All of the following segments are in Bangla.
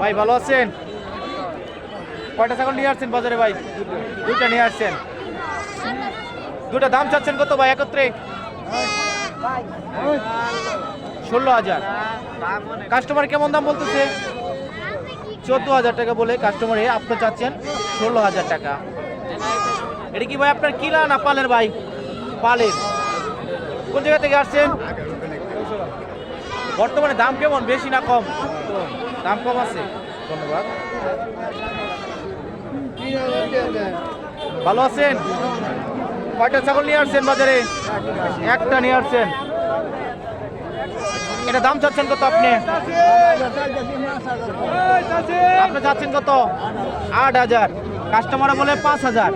ভাই ভালো আছেন? কয়টা ছাগল নিয়ে আসছেন বাজারে ভাই? দুইটা নিয়ে আসছেন। দুটা দাম চাচ্ছেন কত ভাই একত্রে? 16,000। কাস্টমার কেমন দাম বলতেছে? 14,000 টাকা বলে কাস্টমারে আপনি চাচ্ছেন 16,000 টাকা। এটা কি ভাই আপনার কিনা না পালের ভাই? পালের। কোন জায়গা থেকে আসছেন? বর্তমানে দাম কেমন, বেশি না কম? দাম কম আছে। ধন্যবাদ। ভালো আছেন? কয়টা ছাগল নিয়ে আসছেন বাজারে? একটা নিয়ে আসছেন। এটা দাম চাচ্ছেন কত আপনি? আপনি চাচ্ছেন কত? 8,000। কাস্টমার বলে 5,000।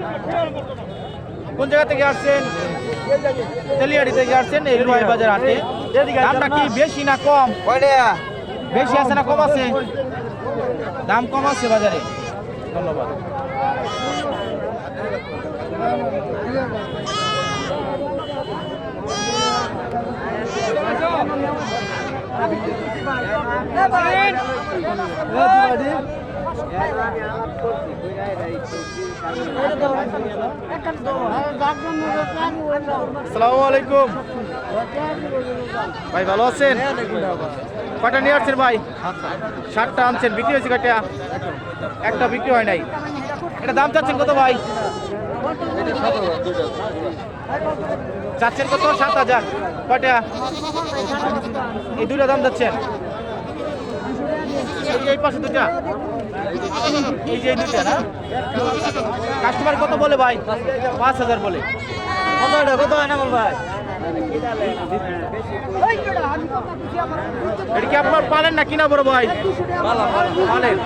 কোন জায়গা থেকে আসছেন? তেলিয়াড়ি থেকে আসছেন এই রুয়াই বাজার হাটে। দামটা কি বেশি না কম? বেশি আছে না কম আছে? দাম কম আছে বাজারে। ধন্যবাদ। আসসালামু আলাইকুম ভাই, ভালো আছেন? কয়টা নিয়ে আসছেন ভাই? 7টা আনছেন। বিক্রি হয়েছে কয়টা? একটা বিক্রি হয় নাই। এটা দাম চাচ্ছেন কত ভাই? চাচ্ছেন কত? 7,000। কয়টা? এই দুইটা দাম যাচ্ছেন। এই পাশে দুটা, এই যে দুটা না? কাস্টমার কত বলে ভাই? 5,000 বলে। কত হয় না বল ভাই? এটা কি আপনার পালেন না কিনা বড় ভাই? পালেন।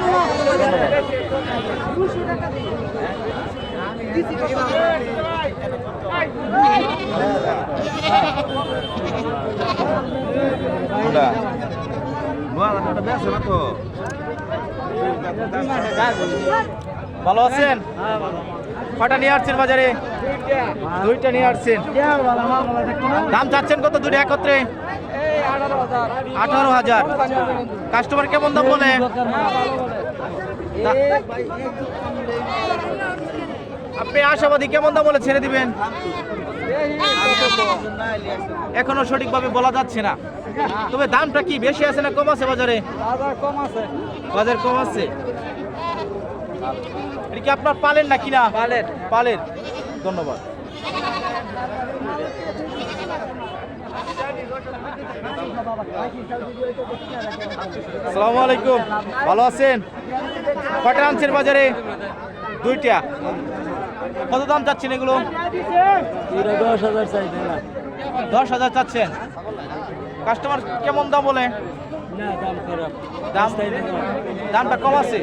ভালো আছেন? কয়টা নিয়ে আসছেন বাজারে? দুইটা নিয়ে আসছেন। দাম চাচ্ছেন কত দুটো একত্রে? 18,000। কাস্টমার কেমন দাম বলে? আপনি আশাবাদী কেমন দাম বলে ছেড়ে দিবেন? এখনো সঠিকভাবে বলা যাচ্ছে না। তবে দামটা কি বেশি আছে না কম আছে বাজারে? বাজার কম আছে। এটা কি আপনার পালেন না কিনা? পালের। ধন্যবাদ। আসসালামু আলাইকুম, ভালো আছেন? কয়টা আনছেন বাজারে? দুইটা। কত দাম চাচ্ছেন এগুলো? 10,000 চাচ্ছেন। কাস্টমার কেমন দাম বলে? দামটা কম আছে।